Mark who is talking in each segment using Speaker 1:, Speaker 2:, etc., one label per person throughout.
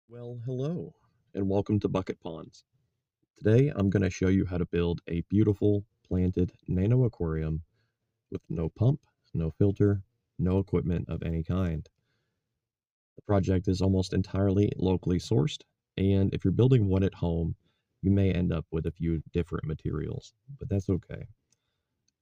Speaker 1: Well, hello, and welcome to Bucket Ponds. Today I'm going to show you how to build a beautiful planted nano aquarium with no pump, no filter, no equipment of any kind. The project is almost entirely locally sourced, and if you're building one at home, you may end up with a few different materials, but that's okay.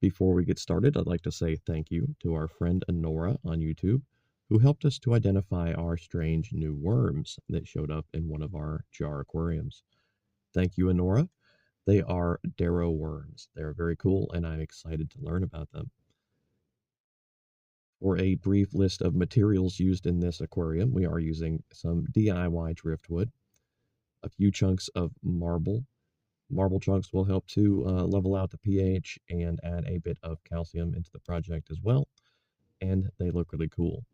Speaker 1: Before we get started, I'd like to say thank you to our friend Anora on YouTube, who helped us to identify our strange new worms that showed up in one of our jar aquariums. Thank you, Anora. They are darrow worms. They're very cool, and I'm excited to learn about them. For a brief list of materials used in this aquarium, we are using some DIY driftwood, a few chunks of marble. Marble chunks will help to level out the pH and add a bit of calcium into the project as well, and they look really cool.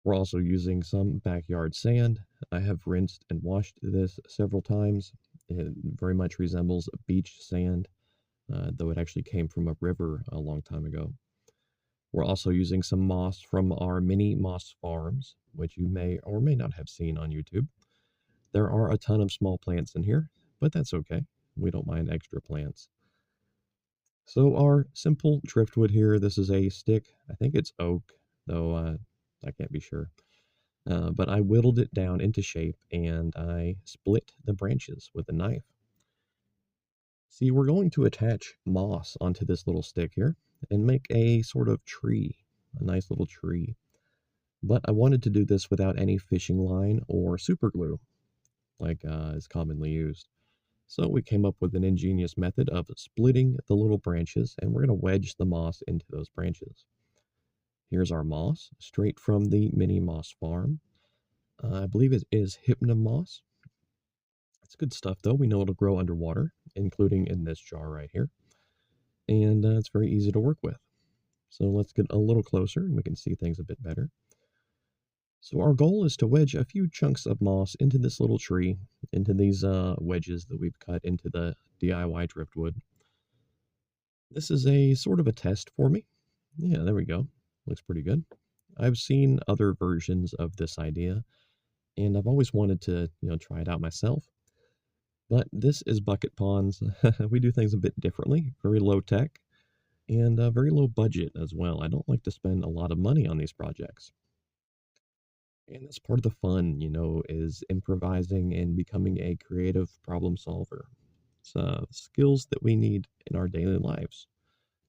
Speaker 1: We're also using some backyard sand. I have rinsed and washed this several times. It very much resembles beach sand, though it actually came from a river a long time ago. We're also using some moss from our mini moss farms, which you may or may not have seen on YouTube. There are a ton of small plants in here, but that's okay. We don't mind extra plants. So our simple driftwood here, this is a stick. I think it's oak, though I can't be sure. But I whittled it down into shape and I split the branches with a knife. See, we're going to attach moss onto this little stick here and make a sort of tree, a nice little tree. But I wanted to do this without any fishing line or super glue, like is commonly used. So we came up with an ingenious method of splitting the little branches, and we're going to wedge the moss into those branches. Here's our moss, straight from the mini moss farm. I believe it is Hypnum moss. It's good stuff, though. We know it'll grow underwater, including in this jar right here. And it's very easy to work with. So let's get a little closer and we can see things a bit better. So our goal is to wedge a few chunks of moss into this little tree, into these wedges that we've cut into the DIY driftwood. This is a sort of a test for me. Yeah, there we go. Looks pretty good. I've seen other versions of this idea, and I've always wanted to, try it out myself. But this is Bucket Ponds. We do things a bit differently, very low tech, and very low budget as well. I don't like to spend a lot of money on these projects. And that's part of the fun, is improvising and becoming a creative problem solver. So skills that we need in our daily lives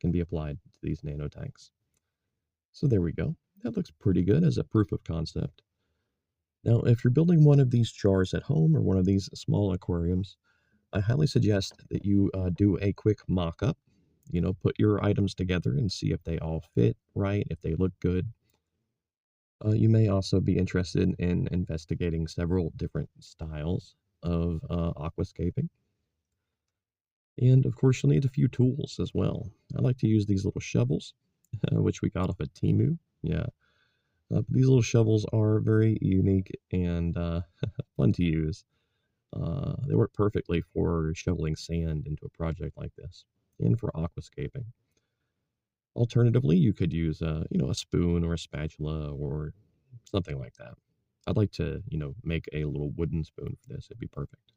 Speaker 1: can be applied to these nanotanks. So there we go. That looks pretty good as a proof of concept. Now, if you're building one of these jars at home or one of these small aquariums, I highly suggest that you do a quick mock-up. Put your items together and see if they all fit right, if they look good. You may also be interested in investigating several different styles of aquascaping. And of course, you'll need a few tools as well. I like to use these little shovels, which we got off of Timu. Yeah. These little shovels are very unique and fun to use. They work perfectly for shoveling sand into a project like this and for aquascaping. Alternatively, you could use a spoon or a spatula or something like that. I'd like to, make a little wooden spoon for this. It'd be perfect.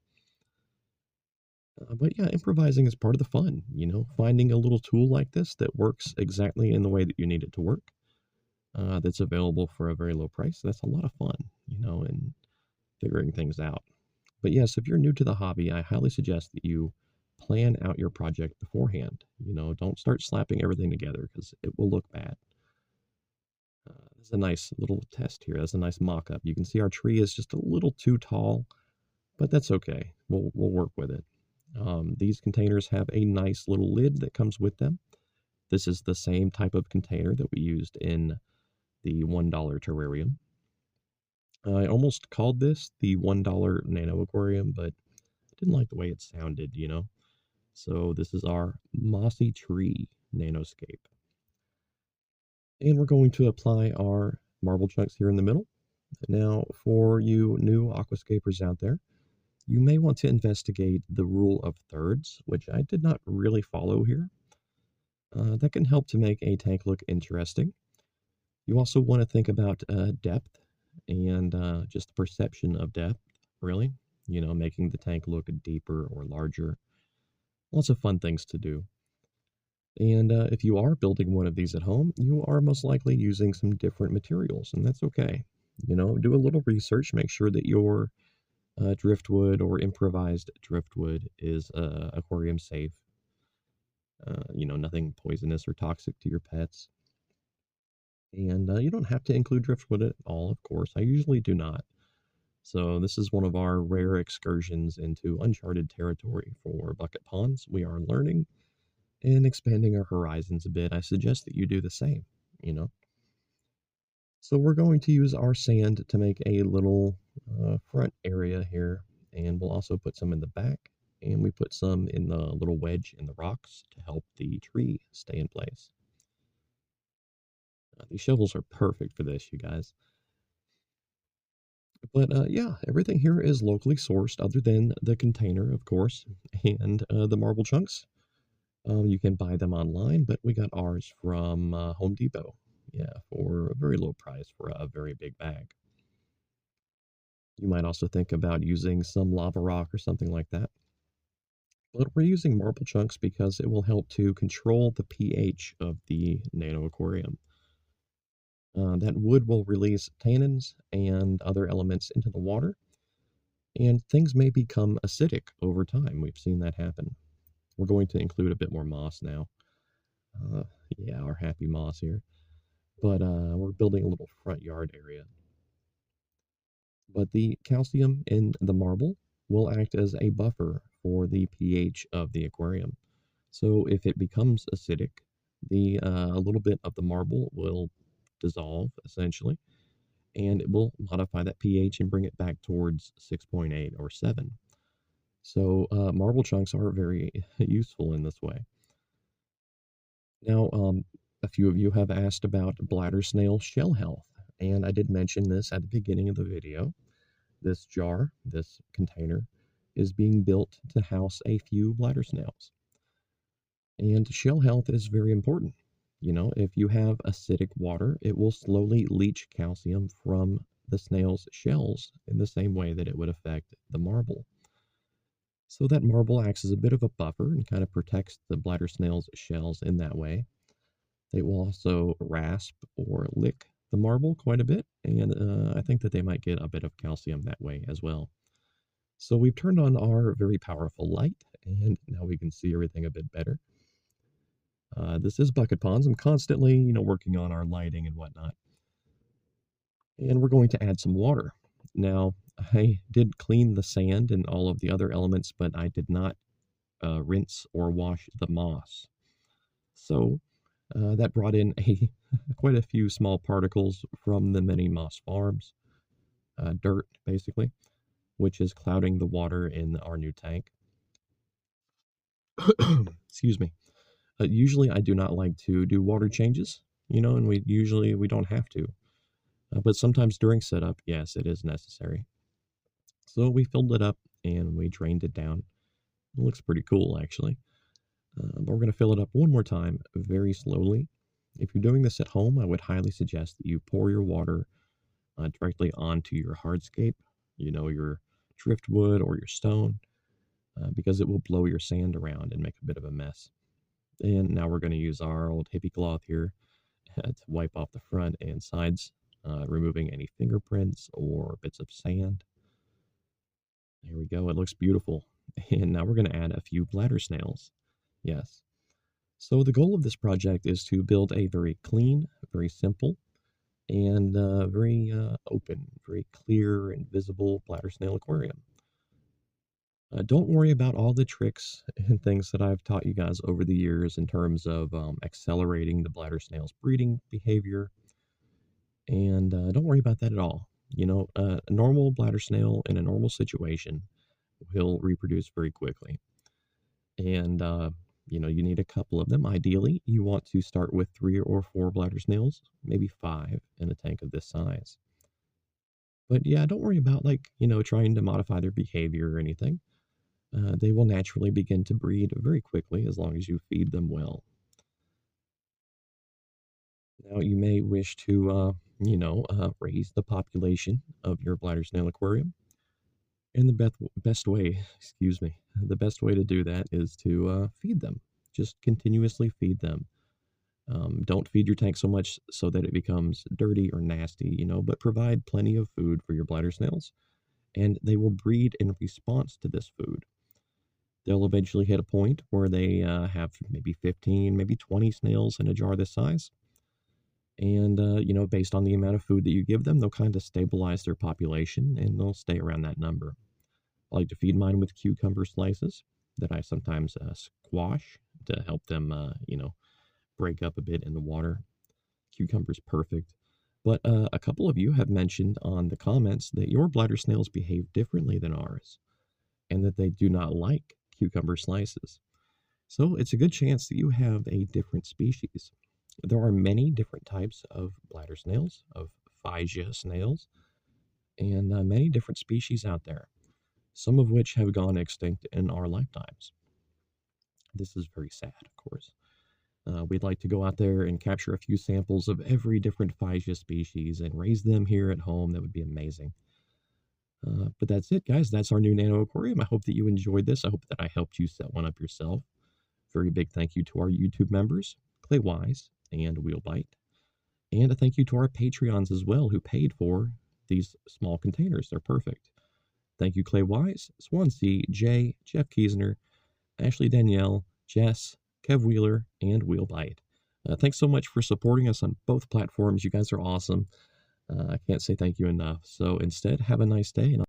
Speaker 1: But yeah, improvising is part of the fun, finding a little tool like this that works exactly in the way that you need it to work, that's available for a very low price. That's a lot of fun, and figuring things out. But yes, if you're new to the hobby, I highly suggest that you plan out your project beforehand. Don't start slapping everything together because it will look bad. There's a nice little test here. That's a nice mock-up. You can see our tree is just a little too tall, but that's okay. We'll work with it. These containers have a nice little lid that comes with them. This is the same type of container that we used in the $1 terrarium. I almost called this the $1 nano aquarium, but I didn't like the way it sounded, So this is our mossy tree nanoscape. And we're going to apply our marble chunks here in the middle. Now, for you new aquascapers out there, you may want to investigate the rule of thirds, which I did not really follow here. That can help to make a tank look interesting. You also want to think about depth. and just the perception of depth, really, making the tank look deeper or larger. Lots of fun things to do. And if you are building one of these at home, you are most likely using some different materials, and that's okay. Do a little research, make sure that your driftwood or improvised driftwood is aquarium safe. Nothing poisonous or toxic to your pets. And you don't have to include driftwood at all, of course. I usually do not. So this is one of our rare excursions into uncharted territory for bucket ponds. We are learning and expanding our horizons a bit. I suggest that you do the same, you know. So we're going to use our sand to make a little front area here, and we'll also put some in the back, and we put some in the little wedge in the rocks to help the tree stay in place. These shovels are perfect for this, you guys. But yeah, everything here is locally sourced other than the container, of course, and the marble chunks. You can buy them online, but we got ours from Home Depot. Yeah, for a very low price for a very big bag. You might also think about using some lava rock or something like that. But we're using marble chunks because it will help to control the pH of the nano aquarium. That wood will release tannins and other elements into the water, and things may become acidic over time. We've seen that happen. We're going to include a bit more moss now. Uh, yeah, our happy moss here. But we're building a little front yard area. But the calcium in the marble will act as a buffer for the pH of the aquarium. So if it becomes acidic, the a little bit of the marble will dissolve essentially, and it will modify that pH and bring it back towards 6.8 or 7. So marble chunks are very useful in this way. Now, a few of you have asked about bladder snail shell health, and I did mention this at the beginning of the video. This jar, this container, is being built to house a few bladder snails. And shell health is very important. If you have acidic water, it will slowly leach calcium from the snail's shells in the same way that it would affect the marble. So that marble acts as a bit of a buffer and kind of protects the bladder snail's shells in that way. They will also rasp or lick the marble quite a bit, and I think that they might get a bit of calcium that way as well. So we've turned on our very powerful light, and now we can see everything a bit better. This is Bucket Ponds. I'm constantly, working on our lighting and whatnot. And we're going to add some water. Now, I did clean the sand and all of the other elements, but I did not rinse or wash the moss. So that brought in quite a few small particles from the many moss farms, dirt basically, which is clouding the water in our new tank. Excuse me. Usually I do not like to do water changes, and we don't have to. But sometimes during setup, yes, it is necessary. So we filled it up and we drained it down. It looks pretty cool, actually. But we're going to fill it up one more time very slowly. If you're doing this at home, I would highly suggest that you pour your water directly onto your hardscape, your driftwood or your stone, because it will blow your sand around and make a bit of a mess. And now we're going to use our old hippie cloth here to wipe off the front and sides, removing any fingerprints or bits of sand. There we go. It looks beautiful. And now we're going to add a few bladder snails. Yes. So the goal of this project is to build a very clean, very simple, and very open, very clear and visible bladder snail aquarium. Don't worry about all the tricks and things that I've taught you guys over the years in terms of accelerating the bladder snail's breeding behavior. And don't worry about that at all. A normal bladder snail in a normal situation will reproduce very quickly. And, you need a couple of them. Ideally, you want to start with 3 or 4 bladder snails, maybe 5 in a tank of this size. But yeah, don't worry about trying to modify their behavior or anything. They will naturally begin to breed very quickly as long as you feed them well. Now, you may wish to, raise the population of your bladder snail aquarium. And best way, excuse me, the best way to do that is to feed them. Just continuously feed them. Don't feed your tank so much so that it becomes dirty or nasty, but provide plenty of food for your bladder snails, and they will breed in response to this food. They'll eventually hit a point where they have maybe 15, maybe 20 snails in a jar this size. And, based on the amount of food that you give them, they'll kind of stabilize their population and they'll stay around that number. I like to feed mine with cucumber slices that I sometimes squash to help them, break up a bit in the water. Cucumber's perfect. But a couple of you have mentioned on the comments that your bladder snails behave differently than ours and that they do not like cucumber slices. So it's a good chance that you have a different species. There are many different types of bladder snails, of Physa snails, and many different species out there, some of which have gone extinct in our lifetimes. This is very sad, of course. We'd like to go out there and capture a few samples of every different Physa species and raise them here at home. That would be amazing. But that's it, guys. That's our new nano aquarium. I hope that you enjoyed this. I hope that I helped you set one up yourself. Very big thank you to our YouTube members, Clay Wise and Wheelbite. And a thank you to our Patreons as well, who paid for these small containers. They're perfect. Thank you, Clay Wise, Swansea, Jay, Jeff Kiesner, Ashley Danielle, Jess, Kev Wheeler, and Wheelbite. Thanks so much for supporting us on both platforms. You guys are awesome. I can't say thank you enough. So instead, have a nice day. And